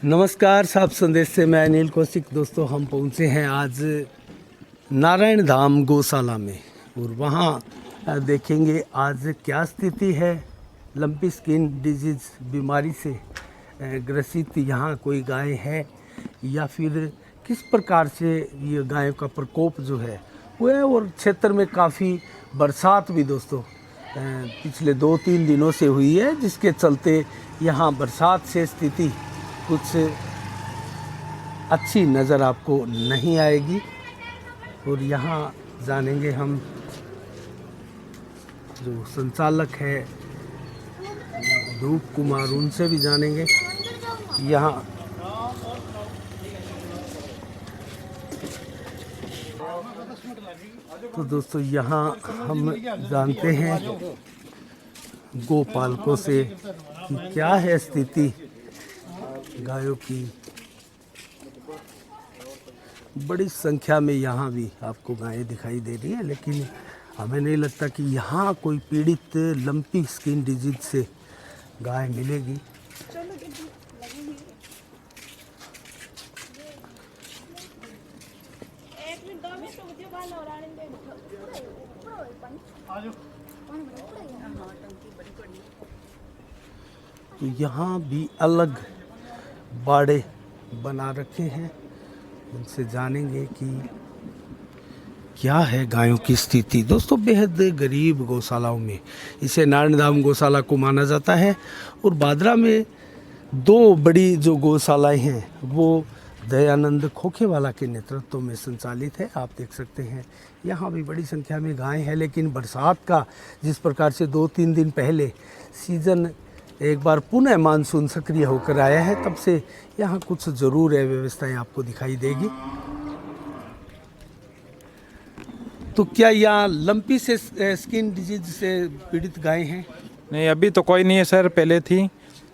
नमस्कार, साहब संदेश से मैं अनिल कौशिक। दोस्तों, हम पहुंचे हैं आज नारायण धाम गौशाला में और वहां देखेंगे आज क्या स्थिति है। लंपी स्किन डिजीज़ बीमारी से ग्रसित यहाँ कोई गाय है या फिर किस प्रकार से ये गायों का प्रकोप जो है वो है। और क्षेत्र में काफ़ी बरसात भी दोस्तों पिछले 2-3 दिनों से हुई है, जिसके चलते यहाँ बरसात से स्थिति कुछ अच्छी नज़र आपको नहीं आएगी। और यहाँ जानेंगे हम जो संचालक है ध्रुव कुमार, उनसे भी जानेंगे यहाँ। तो दोस्तों, यहाँ हम जानते हैं गोपालकों से कि क्या है स्थिति गायों की। बड़ी संख्या में यहाँ भी आपको गायें दिखाई दे रही है, लेकिन हमें नहीं लगता कि यहाँ कोई पीड़ित लंपी स्किन डिजीज से गाय मिलेगी। तो यहाँ भी अलग बाड़े बना रखे हैं, उनसे जानेंगे कि क्या है गायों की स्थिति। दोस्तों, बेहद गरीब गौशालाओं में इसे नारायण धाम गौशाला को माना जाता है। और बादरा में 2 बड़ी जो गौशालाएं हैं वो दयानंद खोखेवाला के नेतृत्व में संचालित है। आप देख सकते हैं यहाँ भी बड़ी संख्या में गायें हैं, लेकिन बरसात का जिस प्रकार से 2-3 दिन पहले सीज़न एक बार पुनः मानसून सक्रिय होकर आया है, तब से यहाँ कुछ ज़रूर व्यवस्थाएं आपको दिखाई देगी। तो क्या यहाँ लंपी से स्किन डिजीज से पीड़ित गाय हैं? नहीं, अभी तो कोई नहीं है सर। पहले थी,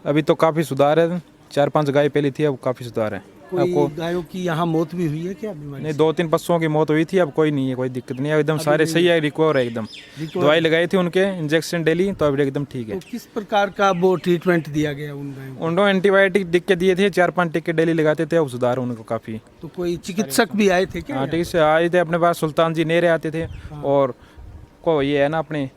अभी तो काफ़ी सुधार है। 4-5 गाय पहले थी, अब काफ़ी सुधार है। कोई गायों की यहाँ मौत भी हुई है क्या बीमारी? नहीं, 2-3 पशुओं की मौत हुई थी, अब कोई नहीं है, कोई दिक्कत नहीं है। एकदम सारे सही है, रिकवर है एकदम। दवाई लगाई थी उनके, इंजेक्शन डेली, तो अब एकदम ठीक है। तो किस प्रकार का वो ट्रीटमेंट दिया गया उन गायों को? उनको एंटीबायोटिक लिख के दिए थे, 4-5 टिक्के डेली लगाते थे, अब सुधार उनको काफ़ी। तो कोई चिकित्सक भी आए थे क्या? हाँ, ठीक से आए थे अपने पास। सुल्तान जी नेरे आते थे, और को ये है ना अपने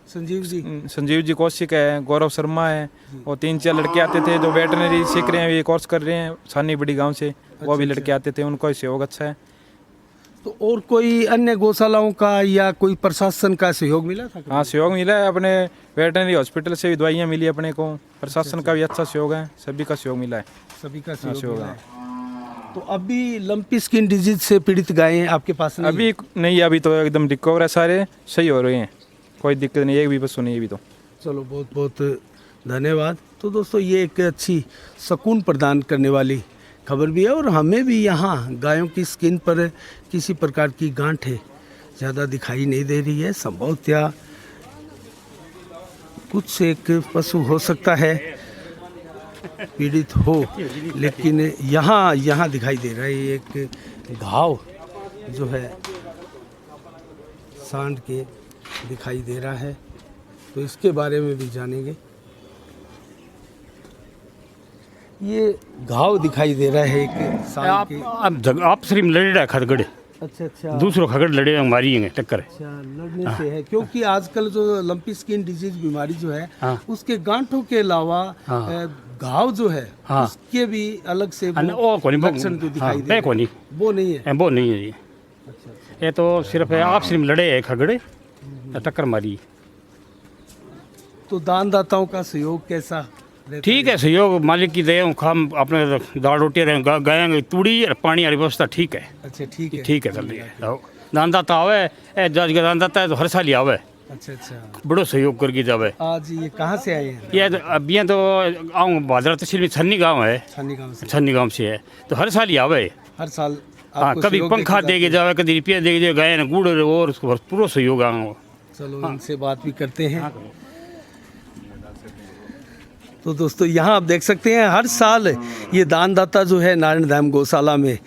संजीव जी कौशिक है, गौरव शर्मा है, और 3-4 लड़के आते थे जो वेटरनरी सीख रहे हैं, ये कोर्स कर रहे हैं सानी बड़ी गांव से। वो भी लड़के आते थे, उनको सहयोग अच्छा है। तो और कोई अन्य गौशालाओं का या कोई प्रशासन का सहयोग मिला था? हाँ, सहयोग मिला है। अपने वेटरनरी हॉस्पिटल से भी दवाइयाँ मिली अपने को। प्रशासन का भी अच्छा सहयोग है, सभी का सहयोग मिला है। सभी का सहयोग है। तो अभी लंपी स्किन डिजीज से पीड़ित गायें आपके पास नहीं? अभी नहीं, अभी तो एकदम रिकवर है, सारे सही हो रहे हैं, कोई दिक्कत नहीं, एक भी पशु नहीं अभी तो। चलो, बहुत बहुत धन्यवाद। तो दोस्तों, ये एक अच्छी सुकून प्रदान करने वाली खबर भी है। और हमें भी यहाँ गायों की स्किन पर किसी प्रकार की गांठें ज़्यादा दिखाई नहीं दे रही है। संभवतः कुछ एक पशु हो सकता है पीड़ित हो, लेकिन यहाँ दिखाई दे रहा है एक घाव जो है सांड के दिखाई दे रहा है। तो इसके बारे में भी जानेंगे। ये घाव दिखाई दे रहा है एक सांड के। आप सिर्फ लड़े रहा खड़गड़। अच्छा, दूसरों खगड़ लड़े हमारी है टक्कर है। अच्छा, लड़ने से है, क्योंकि आजकल जो लंपी स्किन डिजीज बीमारी जो है उसके गांठों के अलावा घाव जो है उसके भी अलग से लक्षण जो दिखाई दे, वो नहीं है। वो नहीं है ये। अच्छा, ये तो सिर्फ है आप सिर्फ लड़े है खगड़े, टक्कर मारी। तो दानदाताओं का सहयोग कैसा? ठीक है, सहयोग मालिक की दया, हम अपने दाल रोटी गाय तूड़ी पानी वाली व्यवस्था ठीक है। अच्छा, ठीक है, ठीक है, चल रही है। दानदाता आवे, जज का दानदाता है तो हर साल ही आवे। अच्छा, बड़ो सहयोग करके जावे। आज ये कहाँ से आए हैं? ये अभी तो आऊँ भादरा तहसील में छन्नी गाँव है, छन्नी गाँव से है, तो हर साल ही आवे। हर साल? हाँ, कभी पंखा दे के जावे, कभी रुपया दे के जावे, गाय ने गुड़ और उसको पूरा सहयोग आऊँ। चलो, इनसे बात भी करते हैं। तो दोस्तों, यहाँ आप देख सकते हैं हर साल ये दानदाता जो है नारायण धाम गौशाला में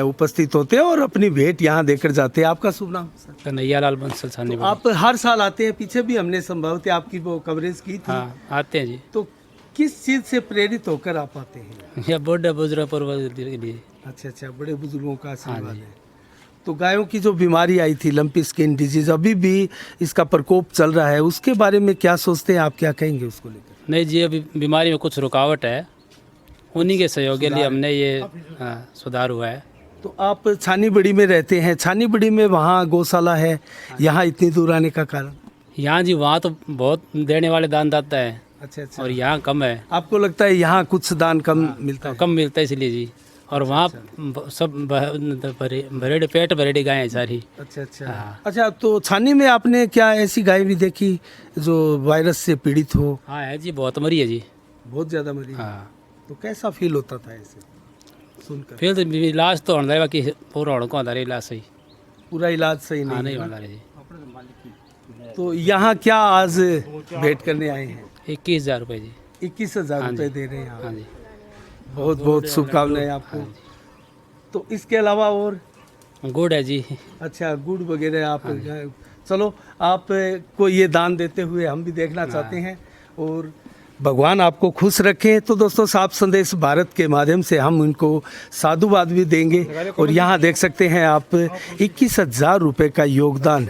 उपस्थित होते हैं और अपनी भेंट यहाँ देकर जाते हैं। आपका शुभ नाम? कन्हैया लाल बंसल सानी। तो आप हर साल आते हैं? पीछे भी हमने संभवतः आपकी वो कवरेज की थी। हाँ, आते हैं जी। तो किस चीज़ से प्रेरित होकर आप आते हैं? या बूढ़े बुजुर्ग पूर्वज के लिए। अच्छा अच्छा, बड़े बुजुर्गों का आशीर्वाद है। तो गायों की जो बीमारी आई थी लंपी स्किन डिजीज, अभी भी इसका प्रकोप चल रहा है, उसके बारे में क्या सोचते हैं आप, क्या कहेंगे उसको लेकर? नहीं जी, अभी बीमारी में कुछ रुकावट है, उन्हीं के सहयोग के लिए हमने ये सुधार हुआ है। तो आप छानी बड़ी में रहते हैं, छानी बड़ी में वहाँ गौशाला है, यहाँ इतनी दूर आने का कारण? यहाँ जी वहाँ तो बहुत देने वाले दानदाता है अच्छा अच्छा, और यहाँ कम है, आपको लगता है यहाँ कुछ दान कम मिलता है? कम मिलता है इसलिए जी। और वहाँ सब भरेड़े पेट भरेड़ी गाय हैं सारी। अच्छा अच्छा हाँ। अच्छा, तो छानी में आपने क्या ऐसी गाय भी देखी जो वायरस से पीड़ित हो? हाँ है जी, बहुत मरी है जी। बहुत ज़्यादा मरी? हाँ, तो कैसा फील होता था ऐसे सुनकर? फिर तो इलाज तो होना है, बाकी पूरा होने को होता है इलाज सही। पूरा इलाज सही हाँ, नहीं नहीं होना है जी। है। तो यहाँ क्या आज भेंट करने आए हैं? 21,000 रुपये जी। 21,000 हाँ रुपये जी। दे रहे हैं हाँ आप। जी। बहुत बहुत शुभकामनाएं आपको। तो इसके अलावा और? गुड़ है जी। अच्छा, गुड़ वगैरह आप चलो, आप को ये दान देते हुए हम भी देखना चाहते हैं और भगवान आपको खुश रखे। तो दोस्तों, साफ संदेश भारत के माध्यम से हम इनको साधुवाद भी देंगे। और यहाँ देख सकते हैं आप 21,000 रुपये का योगदान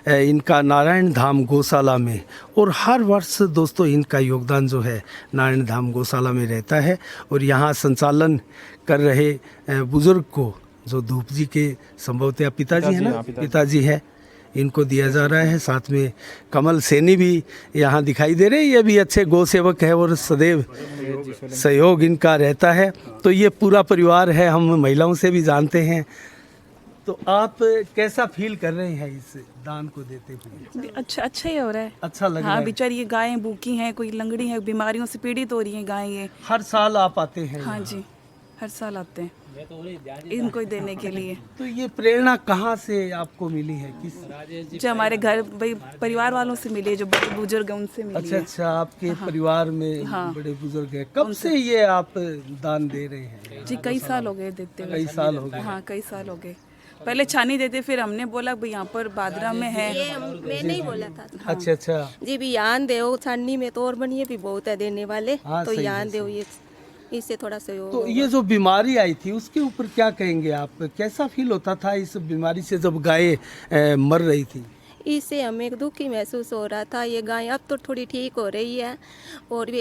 इनका नारायण धाम गौशाला में, और हर वर्ष दोस्तों इनका योगदान जो है नारायण धाम गौशाला में रहता है। और यहाँ संचालन कर रहे बुजुर्ग को, जो धूप जी के संभवतः पिताजी है ना, पिताजी है, इनको दिया जा रहा है। साथ में कमल सैनी भी यहाँ दिखाई दे रहे हैं, ये भी अच्छे गौ सेवक है और सदैव सहयोग इनका रहता है। तो ये पूरा परिवार है, हम महिलाओं से भी जानते हैं। तो आप कैसा फील कर रहे हैं इस दान को देते हुए? अच्छा ही हो रहा है। अच्छा लग रहा हाँ, है? बेचारी ये गायें भूखी हैं, कोई लंगड़ी है, बीमारियों से पीड़ित हो रही हैं गायें ये। हर साल आप आते हैं हाँ यहाँ? जी, हर साल आते हैं इनको ही देने के लिए। तो ये प्रेरणा कहाँ से आपको मिली है? किस? जो हमारे घर भाई परिवार वालों से मिले, जो बड़े बुजुर्ग हैं उनसे मिली अच्छा है। अच्छा, आपके परिवार में हाँ। बड़े बुजुर्ग हैं। कब से ये आप दान दे रहे हैं? जी कई साल हो गए देते हुए। कई साल हो गए। हाँ, कई साल हो गए। पहले छानी देते, फिर हमने बोला भाई यहाँ पर बादरा में है। मैं नहीं बोला था। अच्छा अच्छा, जी भी यान दे छाननी में तो और बनिए भी बहुत है देने वाले। हाँ, तो सही यान है, दे ये इससे थोड़ा सहयोग। तो ये जो बीमारी आई थी उसके ऊपर क्या कहेंगे आप? कैसा फील होता था इस बीमारी से जब गाय मर रही थी? इससे हमें एक दुखी महसूस हो रहा था। ये गाय अब तो थोड़ी ठीक हो रही है, और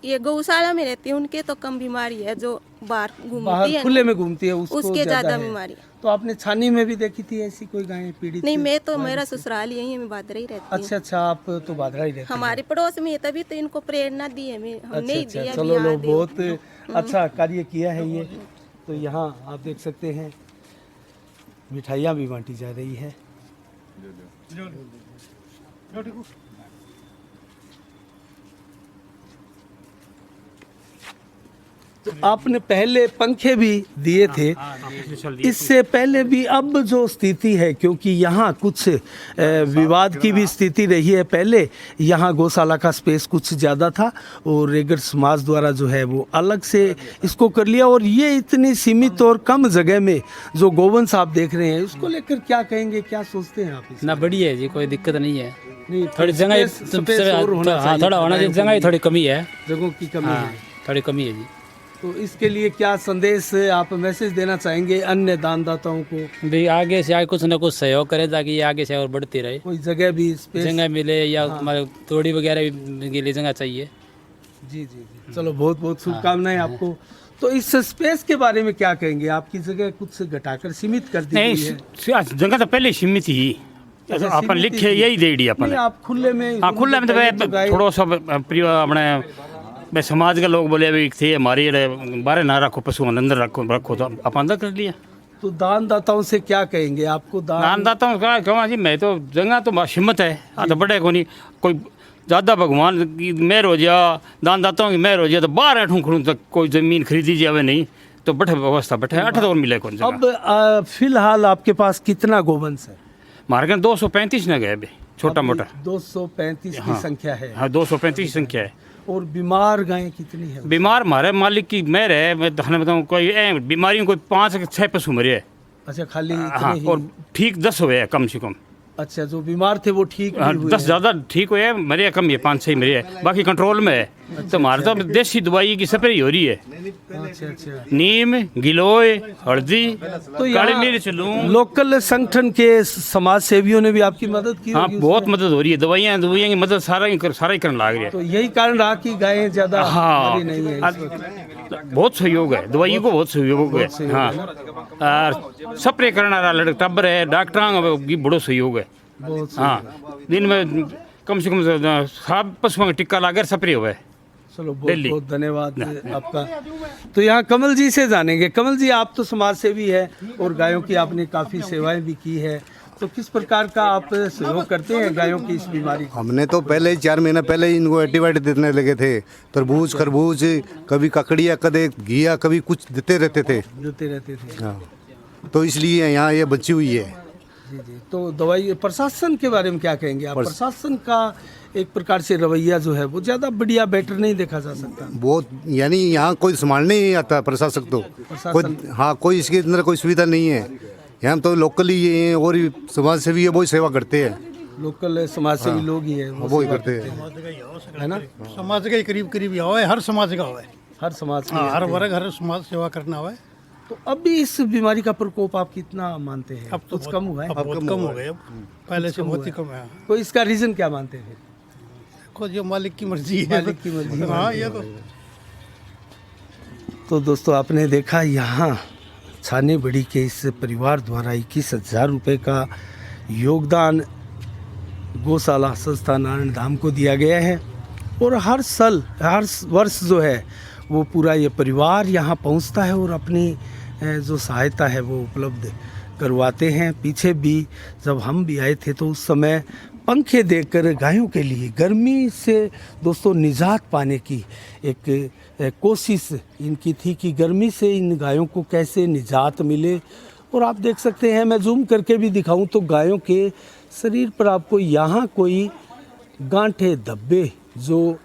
ये गौशाला में रहती है, उनके तो कम बीमारी है, जो बाहर घूमती है खुले में घूमती है उसके ज्यादा है। बीमारी। तो आपने छानी में भी देखी थी ऐसी कोई गाय पीड़ित? नहीं, मैं तो मेरा ससुराल यही है, मैं बादरा ही रहती हूँ। अच्छा अच्छा, आप तो बादरा ही रहते हैं। हमारे पड़ोस में है, तभी तो इनको प्रेरणा दी है। हमने अच्छा ही अच्छा, दिया। चलो लो, बहुत अच्छा कार्य किया है ये। तो यहाँ आप देख सकते हैं मिठाइयाँ भी बांटी जा रही है। तो आपने पहले पंखे भी दिए थे, इससे पहले भी अब जो स्थिति है, क्योंकि यहाँ कुछ विवाद की भी स्थिति रही है। पहले यहाँ गौशाला का स्पेस कुछ ज़्यादा था और रेगड़ समाज द्वारा जो है वो अलग से इसको कर लिया, और ये इतनी सीमित और कम जगह में जो गोवंश आप देख रहे हैं, उसको लेकर क्या कहेंगे, क्या सोचते हैं आप इसमें? ना बढ़िया है जी, कोई दिक्कत नहीं है। नहीं, थोड़ी जगह स्पेस और होना हाँ, चाहिए। थोड़ा होना चाहिए, जगह ही थोड़ी कमी है। जगहों की कमी हाँ, है। थोड़ी कमी है जी। तो इसके लिए क्या संदेश आप मैसेज देना चाहेंगे अन्य दानदाताओं को? भाई आगे से आगे कुछ ना कुछ सहयोग करे, ताकि ये आगे से और बढ़ती रहे। कोई जगह भी स्पेस जगह मिले, या हमारे तोड़ी वगैरह भी के लिए जगह चाहिए। जी जी जी, चलो बहुत बहुत शुभकामनाएं आपको। तो इस स्पेस के बारे में क्या कहेंगे? आपकी जगह कुछ घटाकर सीमित कर दी गई है? नहीं, जगह तो पहले सीमित ही अच्छा, अपन सीमित लिखे ही। यही दे दी अपन। नहीं, आप खुले में? हाँ, खुला में तो गाय- थोड़ा सा परिवार अपने मैं समाज के लोग बोले अभी थे हमारी बाहर ना रखो, पशु अंदर रखो तो अपन अंदर कर लिया। तो दानदाताओं से क्या कहेंगे? आपको दानदाताओं का कहना जी, मैं तो जगह तो हिम्मत है, हाँ तो बड़े को नहीं कोई ज़्यादा भगवान की मेहर हो जा, दानदाताओं की मेहर हो जाए तो बाहर ऐठूँ खड़ूँ तक कोई ज़मीन खरीदी जाए नहीं तो बैठे व्यवस्था बैठे 8 और मिले कौन जगह। अब फिलहाल आपके पास कितना गोवंश है? हमारे घर 235 न गए अभी, छोटा मोटा 235 की हाँ। संख्या है। हाँ, 235 संख्या है। और बीमार गायें कितनी है? बीमार हमारे मालिक की मेहर है, मैं थाने बताऊँ कोई बीमारियों कोई 5 से 6 पशु मरे है। अच्छा, खाली हाँ, इतने ही? और ठीक 10 हुए हैं कम से कम। अच्छा, जो बीमार थे वो ठीक हाँ, भी हुए 10 हैं? ज़्यादा ठीक हुए हैं, मरे कम है, 5-6 मरे हैं, बाकी कंट्रोल में है। तो हमारे तो देसी दवाई की स्प्रे हो रही है, अच्छा अच्छा। नीम, गिलोय, हल्दी, तो काली यहाँ मिर्च, लूंग। लोकल संगठन के समाज सेवियों ने भी आपकी मदद की हाँ, होगी बहुत उसमें? मदद हो रही है, दवाइयाँ की मदद सारा ही करने लग रही है। तो यही कारण रहा कि गायें ज्यादा हाँ, मरी नहीं है इस वक्त। बहुत सहयोग है, दवाई को बहुत सहयोग है। हाँ, और स्प्रे करने वाला लड़का टब्बर है, डॉक्टर की बड़ो सहयोग है। बहुत सही। हाँ, दिन में कम से कम सब पशुओं का टिक्का लाकर स्प्रे हुआ है। चलो बहुत दिल्ली। बहुत धन्यवाद आपका। तो यहाँ कमल जी से जानेंगे। कमल जी, आप तो समाज सेवी है और गायों की आपने काफ़ी सेवाएं भी की है, तो किस प्रकार का आप सहयोग करते हैं गायों की इस बीमारी को? हमने तो पहले ही 4 महीने पहले ही इनको एंटीबायोटिक देने लगे थे। तरबूज, खरबूज, कभी ककड़िया, कभी घिया, कभी कुछ देते रहते थे। देते रहते थे। हाँ, तो इसलिए यहाँ ये बची हुई है। जी जी। तो दवाई प्रशासन के बारे में क्या कहेंगे आप? प्रशासन का एक प्रकार से रवैया जो है वो ज़्यादा बढ़िया बेटर नहीं देखा जा सकता। बहुत, यानी यहाँ कोई संभालने नहीं आता प्रशासक तो। कोई, हाँ, कोई इसके अंदर कोई सुविधा नहीं है। यहाँ तो लोकल ही हैं और समाज सेवी है, वही सेवा करते हैं। लोकल समाज सेवी लोग ही है वो ही करते हैं, है ना? समाज का ही करीब करीब हुआ है, हर समाज का हुआ है। हर समाज के हाँ, हर वर्ग, हर समाज सेवा करना हुआ है। तो अब भी इस बीमारी का प्रकोप आप कितना मानते हैं? अब तो कुछ कम हुआ है? अब बहुत कम हो गए, अब पहले से बहुत ही कम है। तो इसका रीजन क्या मानते हैं? खुद जो मालिक की मर्जी है। मालिक की मर्जी। हाँ, ये तो दोस्तों, आपने देखा यहाँ छाने बड़ी के इस परिवार द्वारा 21,000 रुपये का योगदान गौशाला संस्था नारायण धाम को दिया गया है। और हर वर्ष जो है वो पूरा ये परिवार यहाँ पहुँचता है और अपनी जो सहायता है वो उपलब्ध करवाते हैं। पीछे भी जब हम भी आए थे तो उस समय पंखे देकर गायों के लिए गर्मी से दोस्तों निजात पाने की एक कोशिश इनकी थी कि गर्मी से इन गायों को कैसे निजात मिले। और आप देख सकते हैं, मैं जूम करके भी दिखाऊं तो गायों के शरीर पर आपको यहाँ कोई गांठे धब्बे जो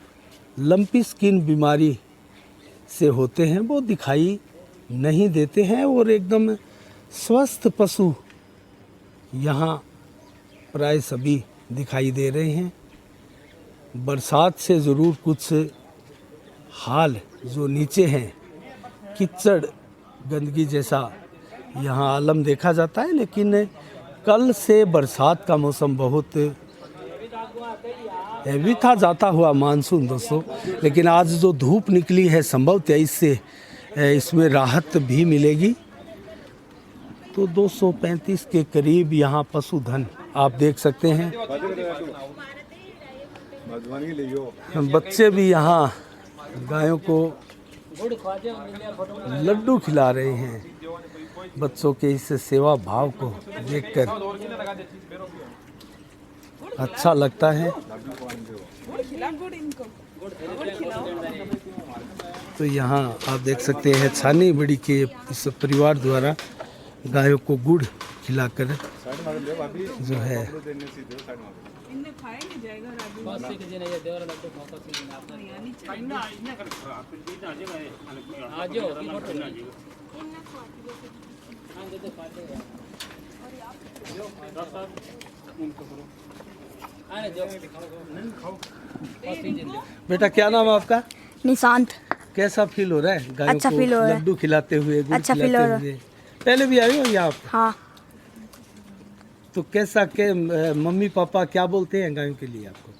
लंपी स्किन बीमारी से होते हैं वो दिखाई नहीं देते हैं और एकदम स्वस्थ पशु यहाँ प्राय सभी दिखाई दे रहे हैं। बरसात से ज़रूर कुछ हाल जो नीचे हैं कीचड़ गंदगी जैसा यहाँ आलम देखा जाता है, लेकिन कल से बरसात का मौसम बहुत हैवी था, जाता हुआ मानसून दोस्तों। लेकिन आज जो धूप निकली है संभवतः इससे इसमें राहत भी मिलेगी। तो 235 के करीब यहाँ पशुधन आप देख सकते हैं। बच्चे भी यहाँ गायों को लड्डू खिला रहे हैं। बच्चों के इस सेवा भाव को देखकर अच्छा लगता है। तो यहाँ आप देख सकते हैं छानी बड़ी के इस परिवार द्वारा गायों को गुड़ खिलाकर जो है बेटा, क्या नाम है आपका? निशांत। कैसा फील हो रहा है गायों अच्छा को फील हो रहा है। लड्डू खिलाते हुए, गुड़ अच्छा फील खिलाते हो रहा हुए? पहले भी आए हो यहाँ पे? हाँ, तो कैसा के मम्मी पापा क्या बोलते हैं गायों के लिए आपको?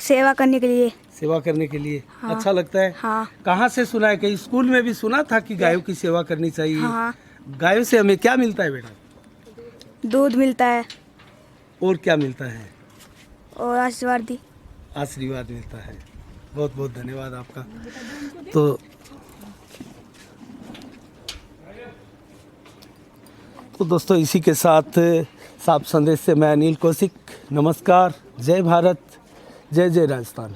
सेवा करने के लिए। सेवा करने के लिए हाँ। अच्छा लगता है? हाँ। कहाँ से सुना है? कहीं स्कूल में भी सुना था कि गायों की सेवा करनी चाहिए? हाँ। गायों से हमें क्या मिलता है बेटा? दूध मिलता है और क्या मिलता है? और आशीर्वाद आशीर्वाद मिलता है। बहुत बहुत धन्यवाद आपका। तो दोस्तों, इसी के साथ साफ संदेश से मैं अनिल कौशिक, नमस्कार, जय भारत, जय जय राजस्थान।